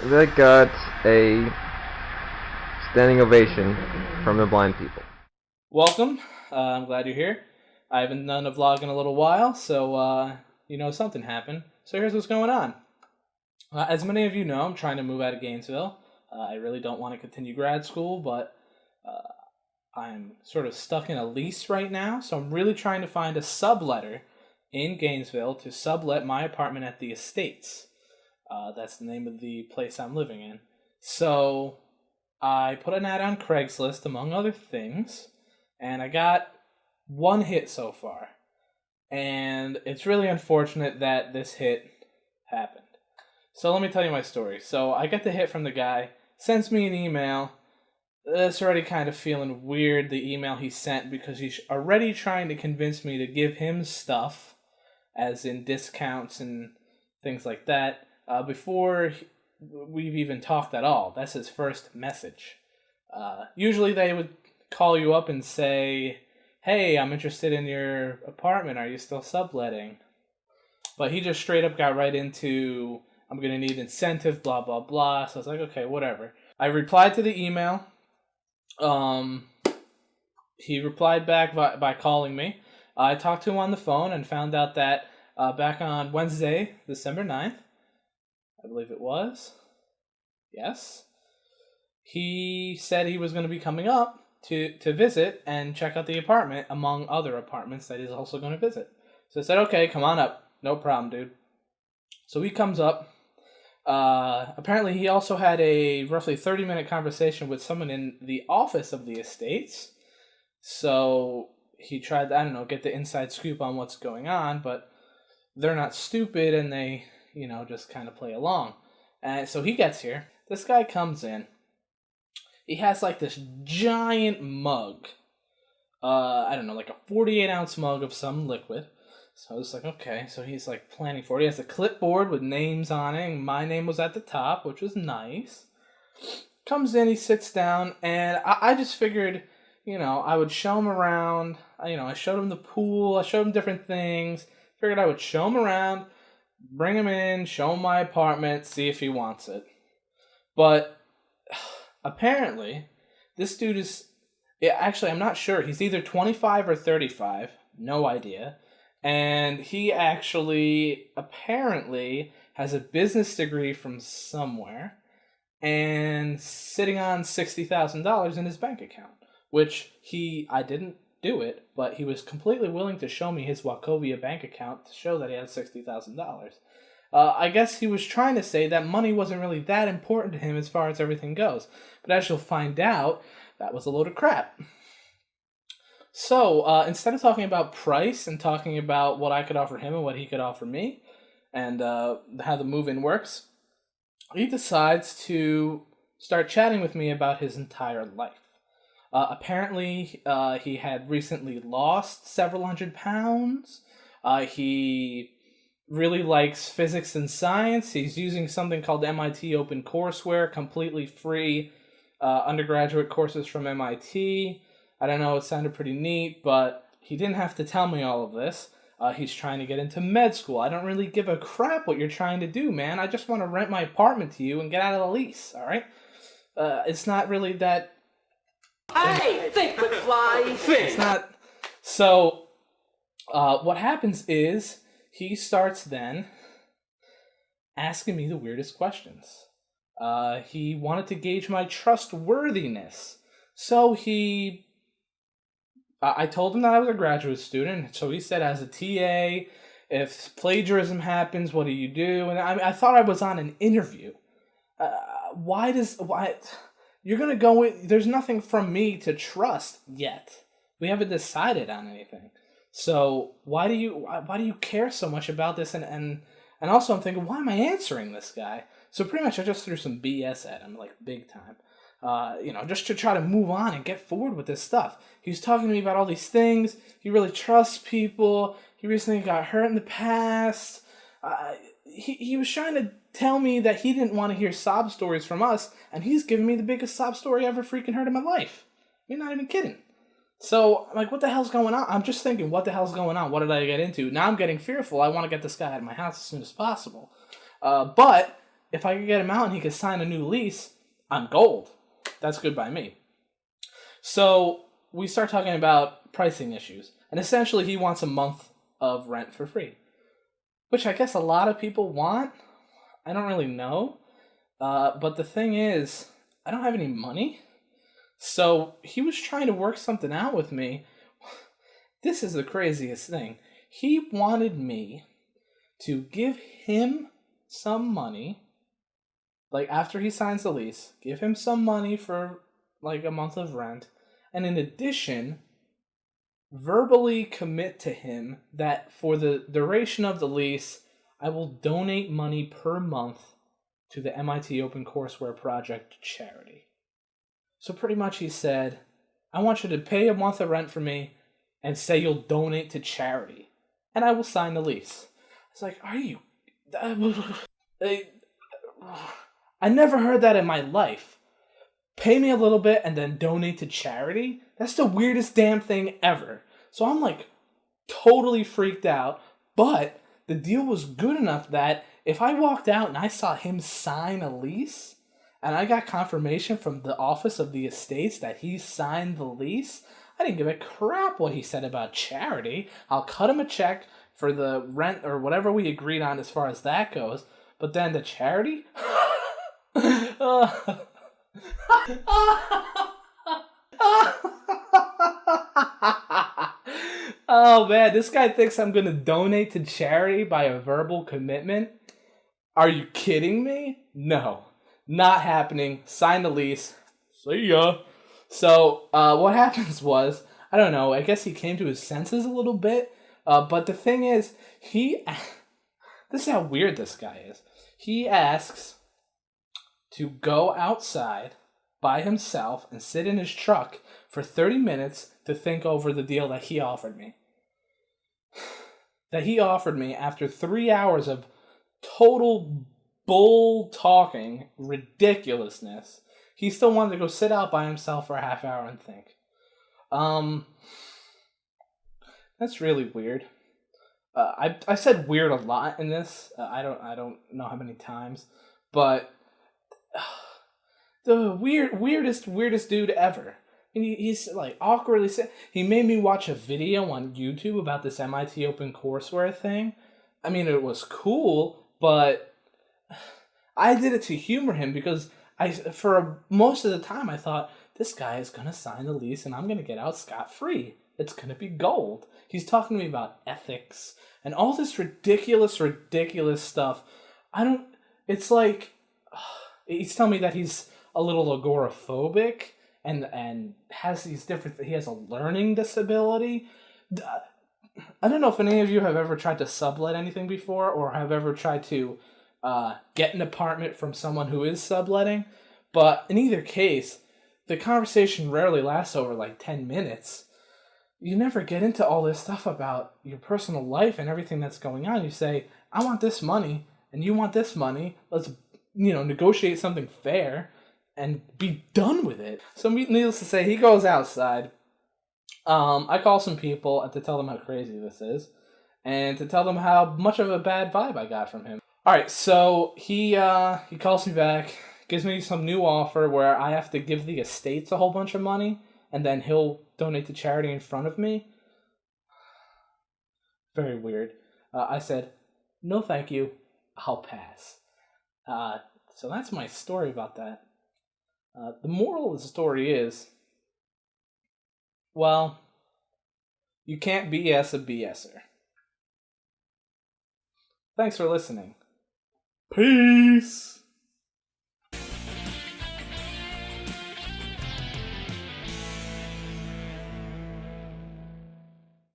That got a standing ovation from the blind people. Welcome. I'm glad you're here. I haven't done a vlog in a little while, so something happened. So here's what's going on. As many of you know, I'm trying to move out of Gainesville. I really don't want to continue grad school, but I'm sort of stuck in a lease right now, so I'm really trying to find a subletter in Gainesville to sublet my apartment at the Estates. That's the name of the place I'm living in. So I put an ad on Craigslist, among other things, and I got one hit so far. And it's really unfortunate that this hit happened. So let me tell you my story. So I get the hit from the guy, sends me an email. It's already kind of feeling weird, the email he sent, because he's already trying to convince me to give him stuff, as in discounts and things like that, before we've even talked at all. That's his first message. Usually they would call you up and say, hey, I'm interested in your apartment. Are you still subletting? But he just straight up got right into, I'm going to need incentive, blah, blah, blah. So I was like, okay, whatever. I replied to the email. He replied back by calling me. I talked to him on the phone and found out that back on Wednesday, December 9th, I believe it was, yes, he said he was going to be coming up to visit and check out the apartment, among other apartments that he's also going to visit. So I said, okay, come on up. No problem, dude. So he comes up. Apparently he also had a roughly 30-minute conversation with someone in the office of the Estates. So he tried to, I don't know, get the inside scoop on what's going on, but they're not stupid and they, just kind of play along. And so he gets here. This guy comes in. He has like this giant mug. I don't know, like a 48-ounce mug of some liquid. So I was like, okay, so he's like planning for it. He has a clipboard with names on it, and my name was at the top, which was nice. Comes in, he sits down, and I just figured, I would show him around. I showed him the pool, I showed him different things. Figured I would show him around, bring him in, show him my apartment, see if he wants it. But apparently, this dude is, actually, I'm not sure. He's either 25 or 35, no idea. And he actually, apparently, has a business degree from somewhere and sitting on $60,000 in his bank account, which I didn't do it, but he was completely willing to show me his Wachovia bank account to show that he had $60,000. I guess he was trying to say that money wasn't really that important to him as far as everything goes. But as you'll find out, that was a load of crap. So, instead of talking about price and talking about what I could offer him and what he could offer me, and how the move-in works, he decides to start chatting with me about his entire life. Apparently, he had recently lost several hundred pounds. He really likes physics and science. He's using something called MIT OpenCourseWare, completely free undergraduate courses from MIT. I don't know, it sounded pretty neat, but he didn't have to tell me all of this. He's trying to get into med school. I don't really give a crap what you're trying to do, man. I just want to rent my apartment to you and get out of the lease, all right? It's not really that... Hey, think McFly, think! It's not... So, what happens is, he starts then asking me the weirdest questions. He wanted to gauge my trustworthiness. So I told him that I was a graduate student, so he said, as a TA, if plagiarism happens, what do you do? And I thought I was on an interview. Why? You're going to go in, there's nothing from me to trust yet. We haven't decided on anything. So why do you care so much about this? And also I'm thinking, why am I answering this guy? So pretty much I just threw some BS at him, like big time. Just to try to move on and get forward with this stuff. He was talking to me about all these things. He really trusts people. He recently got hurt in the past. He was trying to tell me that he didn't want to hear sob stories from us, and he's giving me the biggest sob story I ever freaking heard in my life. You're not even kidding. So, I'm like, what the hell's going on? I'm just thinking, what the hell's going on? What did I get into? Now I'm getting fearful. I want to get this guy out of my house as soon as possible. But if I could get him out and he could sign a new lease, I'm gold. That's good by me. So we start talking about pricing issues. And essentially he wants a month of rent for free, which I guess a lot of people want. I don't really know. But the thing is, I don't have any money. So he was trying to work something out with me. This is the craziest thing. He wanted me to give him some money, like after he signs the lease, give him some money for like a month of rent, and in addition, verbally commit to him that for the duration of the lease, I will donate money per month to the MIT Open Courseware Project charity. So pretty much he said, I want you to pay a month of rent for me and say you'll donate to charity, and I will sign the lease. I was like, are you... I never heard that in my life. Pay me a little bit and then donate to charity? That's the weirdest damn thing ever. So I'm like totally freaked out, but the deal was good enough that if I walked out and I saw him sign a lease, and I got confirmation from the office of the estates that he signed the lease, I didn't give a crap what he said about charity. I'll cut him a check for the rent or whatever we agreed on as far as that goes. But then the charity? Oh man, this guy thinks I'm gonna donate to charity by a verbal commitment? Are you kidding me? No. Not happening. Sign the lease. See ya. So, what happens was, I don't know, I guess he came to his senses a little bit. But the thing is, this is how weird this guy is. He asks to go outside by himself and sit in his truck for 30 minutes to think over the deal that he offered me. That he offered me after 3 hours of total bull talking, ridiculousness. He still wanted to go sit out by himself for a half hour and think. That's really weird. I said weird a lot in this. I don't know how many times, but the weirdest dude ever. And he's like awkwardly he made me watch a video on YouTube about this MIT Open Courseware thing. I mean, it was cool, but I did it to humor him because for most of the time I thought, this guy is going to sign the lease and I'm going to get out scot-free. It's going to be gold. He's talking to me about ethics and all this ridiculous stuff. It's like, he's telling me that he's a little agoraphobic and has he has a learning disability. I don't know if any of you have ever tried to sublet anything before or have ever tried to get an apartment from someone who is subletting, but in either case, the conversation rarely lasts over like 10 minutes. You never get into all this stuff about your personal life and everything that's going on. You say, I want this money, and you want this money. Let's, negotiate something fair and be done with it. So needless to say, he goes outside. I call some people to tell them how crazy this is and to tell them how much of a bad vibe I got from him. All right, so he calls me back, gives me some new offer where I have to give the estates a whole bunch of money, and then he'll donate to charity in front of me. Very weird. I said, no thank you, I'll pass. So that's my story about that. The moral of the story is, well, you can't BS a BSer. Thanks for listening. Peace!